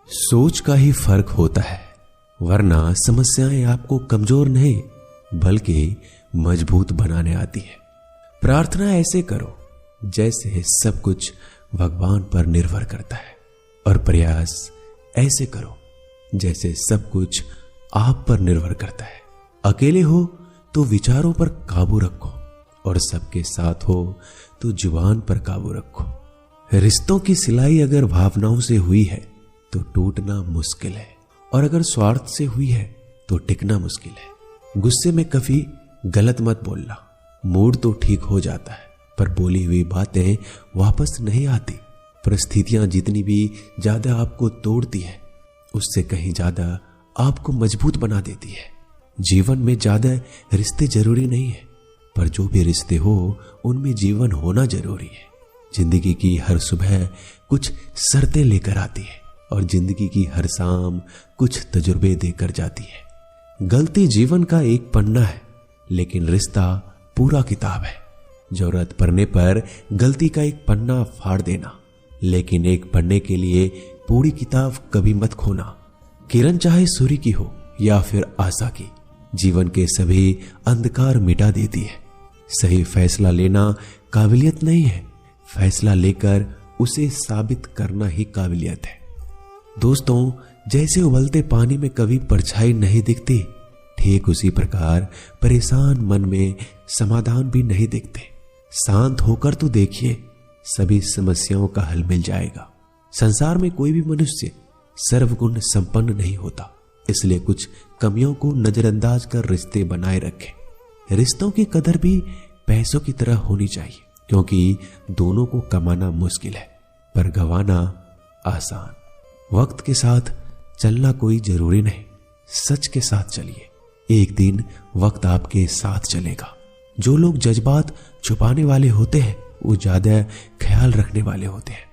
सोच का ही फर्क होता है, वरना समस्याएं आपको कमजोर नहीं बल्कि मजबूत बनाने आती है। प्रार्थना ऐसे करो जैसे सब कुछ भगवान पर निर्भर करता है, और प्रयास ऐसे करो जैसे सब कुछ आप पर निर्भर करता है। अकेले हो तो विचारों पर काबू रखो, और सबके साथ हो तो जुबान पर काबू रखो। रिश्तों की सिलाई अगर भावनाओं से हुई है तो टूटना मुश्किल है, और अगर स्वार्थ से हुई है तो टिकना मुश्किल है। गुस्से में कभी गलत मत बोलना, मूड तो ठीक हो जाता है पर बोली हुई बातें वापस नहीं आती। परिस्थितियां जितनी भी ज्यादा आपको तोड़ती है, उससे कहीं ज्यादा आपको मजबूत बना देती है। जीवन में ज्यादा रिश्ते जरूरी नहीं है, पर जो भी रिश्ते हो उनमें जीवन होना जरूरी है। जिंदगी की हर सुबह कुछ शर्तें लेकर आती है, और जिंदगी की हर शाम कुछ तजुर्बे देकर जाती है। गलती जीवन का एक पन्ना है, लेकिन रिश्ता पूरा किताब है। जरूरत पड़ने पर गलती का एक पन्ना फाड़ देना, लेकिन एक पन्ने के लिए पूरी किताब कभी मत खोना। किरण चाहे सूर्य की हो या फिर आशा की, जीवन के सभी अंधकार मिटा देती है। सही फैसला लेना काबिलियत नहीं है, फैसला लेकर उसे साबित करना ही काबिलियत है। दोस्तों, जैसे उबलते पानी में कभी परछाई नहीं दिखती, ठीक उसी प्रकार परेशान मन में समाधान भी नहीं दिखते। शांत होकर तो देखिए, सभी समस्याओं का हल मिल जाएगा। संसार में कोई भी मनुष्य सर्वगुण संपन्न नहीं होता, इसलिए कुछ कमियों को नजरअंदाज कर रिश्ते बनाए रखें। रिश्तों की कदर भी पैसों की तरह होनी चाहिए, क्योंकि दोनों को कमाना मुश्किल है पर गंवाना आसान। वक्त के साथ चलना कोई जरूरी नहीं, सच के साथ चलिए, एक दिन वक्त आपके साथ चलेगा। जो लोग जज्बात छुपाने वाले होते हैं वो ज्यादा ख्याल रखने वाले होते हैं।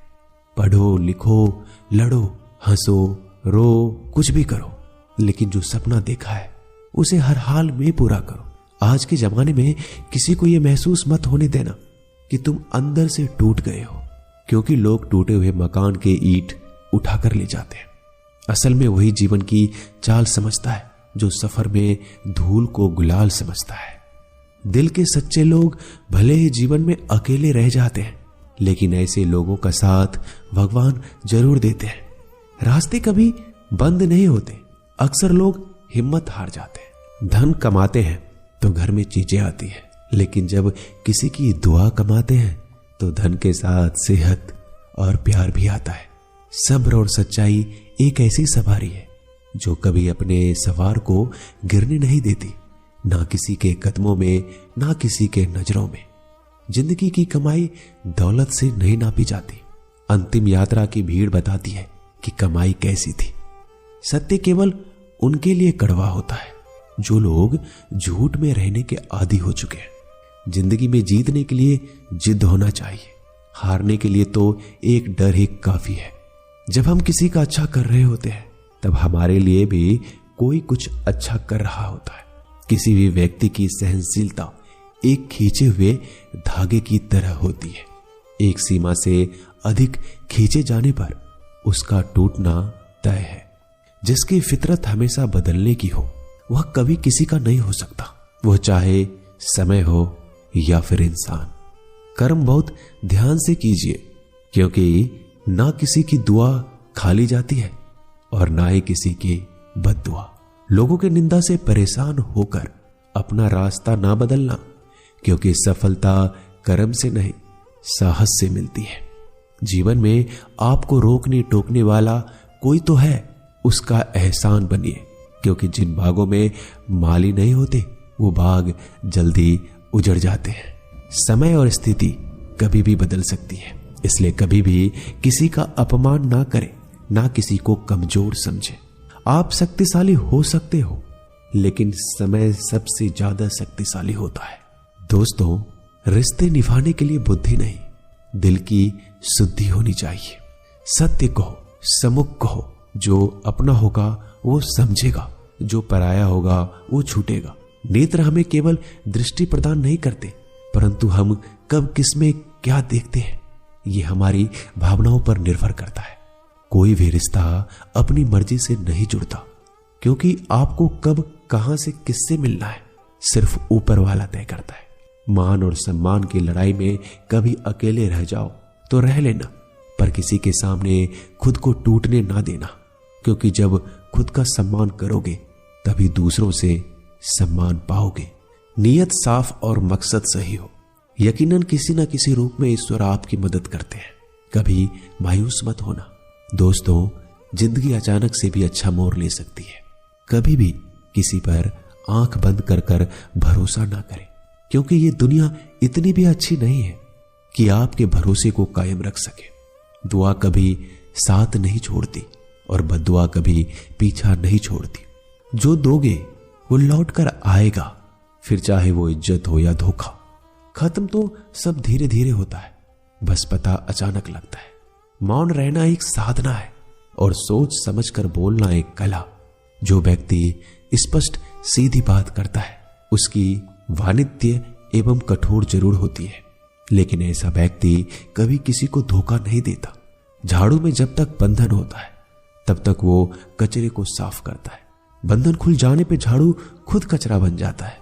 पढ़ो, लिखो, लड़ो, हंसो, रो, कुछ भी करो, लेकिन जो सपना देखा है उसे हर हाल में पूरा करो। आज के जमाने में किसी को यह महसूस मत होने देना कि तुम अंदर से टूट गए हो, क्योंकि लोग टूटे हुए मकान के ईंट उठाकर ले जाते हैं। असल में वही जीवन की चाल समझता है जो सफर में धूल को गुलाल समझता है। दिल के सच्चे लोग भले ही जीवन में अकेले रह जाते हैं, लेकिन ऐसे लोगों का साथ भगवान जरूर देते हैं। रास्ते कभी बंद नहीं होते, अक्सर लोग हिम्मत हार जाते हैं। धन कमाते हैं तो घर में चीजें आती है, लेकिन जब किसी की दुआ कमाते हैं तो धन के साथ सेहत और प्यार भी आता है। सब्र और सच्चाई एक ऐसी सवारी है जो कभी अपने सवार को गिरने नहीं देती, ना किसी के कदमों में, ना किसी के नजरों में। जिंदगी की कमाई दौलत से नहीं नापी जाती, अंतिम यात्रा की भीड़ बताती है कि कमाई कैसी थी। सत्य केवल उनके लिए कड़वा होता है जो लोग झूठ में रहने के आदी हो चुके हैं। जिंदगी में जीतने के लिए जिद होना चाहिए, हारने के लिए तो एक डर ही काफी है। जब हम किसी का अच्छा कर रहे होते हैं तब हमारे लिए भी कोई कुछ अच्छा कर रहा होता है। किसी भी व्यक्ति की सहनशीलता एक खींचे हुए धागे की तरह होती है। एक सीमा से अधिक खींचे जाने पर उसका टूटना तय है। जिसकी फितरत हमेशा बदलने की हो वह कभी किसी का नहीं हो सकता, वह चाहे समय हो या फिर इंसान। कर्म बहुत ध्यान से कीजिए, क्योंकि ना किसी की दुआ खाली जाती है और ना ही किसी की बद्दुआ। लोगों की निंदा से परेशान होकर अपना रास्ता ना बदलना, क्योंकि सफलता कर्म से नहीं साहस से मिलती है। जीवन में आपको रोकने टोकने वाला कोई तो है, उसका एहसान बनिए, क्योंकि जिन बागों में माली नहीं होते वो बाग जल्दी उजड़ जाते हैं। समय और स्थिति कभी भी बदल सकती है, इसलिए कभी भी किसी का अपमान ना करें, ना किसी को कमजोर समझे। आप शक्तिशाली हो सकते हो, लेकिन समय सबसे ज्यादा शक्तिशाली होता है। दोस्तों, रिश्ते निभाने के लिए बुद्धि नहीं, दिल की शुद्धि होनी चाहिए। सत्य कहो, सम्मुख कहो, जो अपना होगा वो समझेगा, जो पराया होगा वो छूटेगा। नेत्र हमें केवल दृष्टि प्रदान नहीं करते, परंतु हम कब किस में क्या देखते हैं ये हमारी भावनाओं पर निर्भर करता है। कोई भी रिश्ता अपनी मर्जी से नहीं जुड़ता, क्योंकि आपको कब कहां से किससे मिलना है सिर्फ ऊपर वाला तय करता है। मान और सम्मान की लड़ाई में कभी अकेले रह जाओ तो रह लेना, पर किसी के सामने खुद को टूटने ना देना, क्योंकि जब खुद का सम्मान करोगे तभी दूसरों से सम्मान पाओगे। नीयत साफ और मकसद सही हो, यकीनन किसी न किसी रूप में ईश्वर आपकी मदद करते हैं। कभी मायूस मत होना दोस्तों, जिंदगी अचानक से भी अच्छा मोड़ ले सकती है। कभी भी किसी पर आंख बंद कर कर भरोसा ना करें, क्योंकि ये दुनिया इतनी भी अच्छी नहीं है कि आपके भरोसे को कायम रख सके। दुआ कभी साथ नहीं छोड़ती और बद्दुआ कभी पीछा नहीं छोड़ती। जो दोगे वो लौट कर आएगा, फिर चाहे वो इज्जत हो या धोखा। खत्म तो सब धीरे धीरे होता है, बस पता अचानक लगता है। मौन रहना एक साधना है और सोच समझ कर बोलना एक कला। जो व्यक्ति स्पष्ट सीधी बात करता है उसकी वाणिज्य एवं कठोर जरूर होती है, लेकिन ऐसा व्यक्ति कभी किसी को धोखा नहीं देता। झाड़ू में जब तक बंधन होता है तब तक वो कचरे को साफ करता है। बंधन खुल जाने पे झाड़ू खुद कचरा बन जाता है।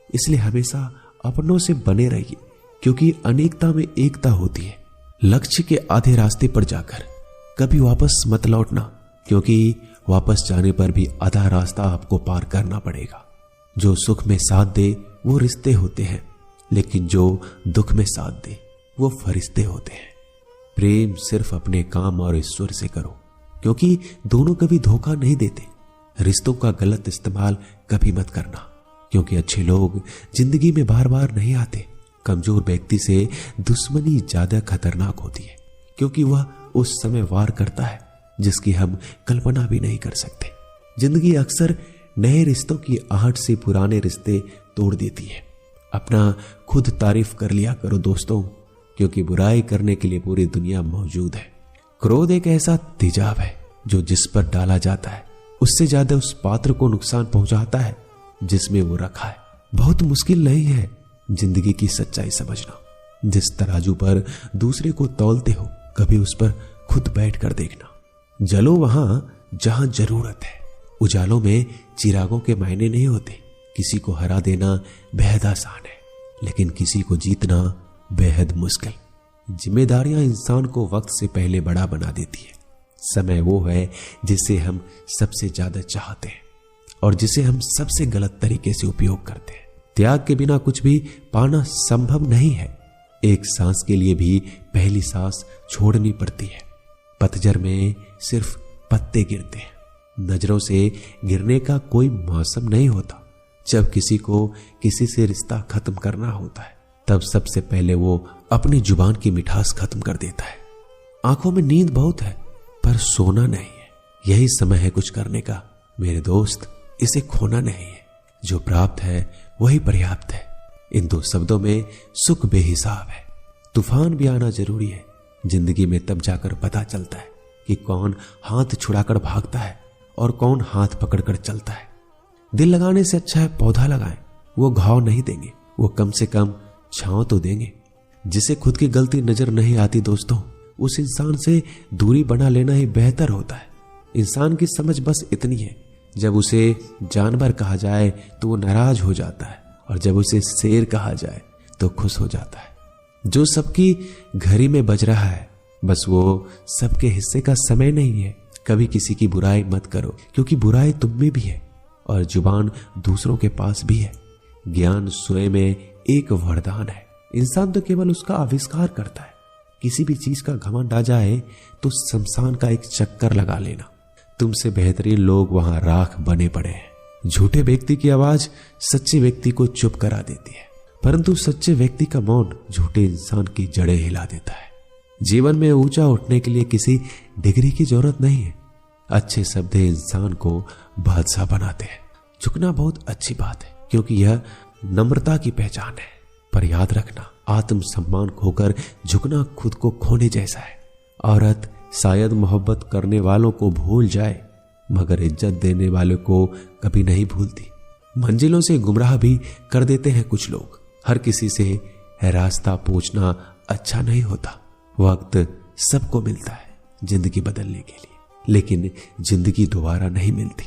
इसलिए हमेशा अपनों से बने रहिए, क्योंकि अनेकता में एकता होती है। लक्ष्य के आधे रास्ते पर जाकर कभी वापस मत लौटना, क्योंकि वापस जाने पर भी आधा रास्ता आपको पार करना पड़ेगा। जो सुख में साथ दे वो रिश्ते होते हैं, लेकिन जो दुख में साथ दे वो फरिश्ते होते हैं। प्रेम सिर्फ अपने काम और ईश्वर से करो, क्योंकि दोनों कभी धोखा नहीं देते। रिश्तों का गलत इस्तेमाल कभी मत करना, क्योंकि अच्छे लोग जिंदगी में बार बार नहीं आते। कमजोर व्यक्ति से दुश्मनी ज्यादा खतरनाक होती है, क्योंकि वह उस समय वार करता है जिसकी हम कल्पना भी नहीं कर सकते। जिंदगी अक्सर नए रिश्तों की आहट से पुराने रिश्ते तोड़ देती है। अपना खुद तारीफ कर लिया करो दोस्तों, क्योंकि बुराई करने के लिए पूरी दुनिया मौजूद है। क्रोध एक ऐसा तेजाब है जो जिस पर डाला जाता है उससे ज्यादा उस पात्र को नुकसान पहुंचाता है जिसमें वो रखा है। बहुत मुश्किल नहीं है जिंदगी की सच्चाई समझना। जिस तराजू पर दूसरे को तौलते हो कभी उस पर खुद बैठ कर देखना। जलो वहां जहां जरूरत है। उजालों में चिरागों के मायने नहीं होते। किसी को हरा देना बेहद आसान है, लेकिन किसी को जीतना बेहद मुश्किल। जिम्मेदारियां इंसान को वक्त से पहले बड़ा बना देती है। समय वो है जिसे हम सबसे ज्यादा चाहते हैं और जिसे हम सबसे गलत तरीके से उपयोग करते हैं। त्याग के बिना कुछ भी पाना संभव नहीं है। एक सांस के लिए भी पहली सांस छोड़नी पड़ती है। पतझड़ में सिर्फ पत्ते गिरते हैं। नजरों से गिरने का कोई मौसम नहीं होता। जब किसी को किसी से रिश्ता खत्म करना होता है तब सबसे पहले वो अपनी जुबान की मिठास खत्म कर देता है। आंखों में नींद बहुत है पर सोना नहीं है। यही समय है कुछ करने का मेरे दोस्त, इसे खोना नहीं है। जो प्राप्त है वही पर्याप्त है। इन दो शब्दों में सुख बेहिसाब है। तूफान भी आना जरूरी है। जिंदगी में तब जाकर पता चलता है कि कौन हाथ छुड़ाकर भागता है और कौन हाथ पकड़कर चलता है। दिल लगाने से अच्छा है पौधा लगाएं। वो घाव नहीं देंगे, वो कम से कम छांव तो देंगे। जिसे खुद की गलती नजर नहीं आती दोस्तों, उस इंसान से दूरी बना लेना ही बेहतर होता है। इंसान की समझ बस इतनी है, जब उसे जानवर कहा जाए तो वो नाराज हो जाता है और जब उसे शेर कहा जाए तो खुश हो जाता है। जो सबकी घड़ी में बज रहा है बस वो सबके हिस्से का समय नहीं है। कभी किसी की बुराई मत करो, क्योंकि बुराई तुम में भी है और जुबान दूसरों के पास भी है। ज्ञान स्वयं में एक वरदान है। इंसान तो केवल उसका आविष्कार करता है। किसी भी चीज का घमंड आ जाए तो शमशान का एक चक्कर लगा लेना। तुमसे बेहतरीन लोग वहां राख बने पड़े हैं। झूठे व्यक्ति की आवाज सच्चे व्यक्ति को चुप करा देती है, परंतु सच्चे व्यक्ति का मौन झूठे इंसान की जड़ें हिला देता है। जीवन में ऊंचा उठने के लिए किसी डिग्री की जरूरत नहीं है। अच्छे शब्द इंसान को बादशाह बनाते हैं। झुकना बहुत अच्छी बात है, क्योंकि यह नम्रता की पहचान है। पर याद रखना, आत्मसम्मान खोकर झुकना खुद को खोने जैसा है। औरत शायद मोहब्बत करने वालों को भूल जाए, मगर इज्जत देने वालों को कभी नहीं भूलती। मंजिलों से गुमराह भी कर देते हैं कुछ लोग। हर किसी से रास्ता पूछना अच्छा नहीं होता। वक्त सबको मिलता है जिंदगी बदलने के लिए। लेकिन जिंदगी दोबारा नहीं मिलती।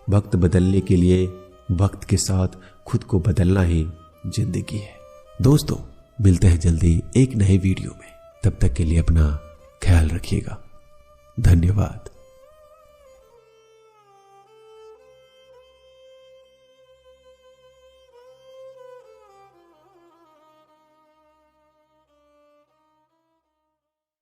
वक्त बदलने के लिए वक्त के साथ खुद को बदलना ही जिंदगी है। दोस्तों, मिलते हैं जल्दी एक नए वीडियो में। तब तक के लिए अपना ख्याल रखिएगा। धन्यवाद।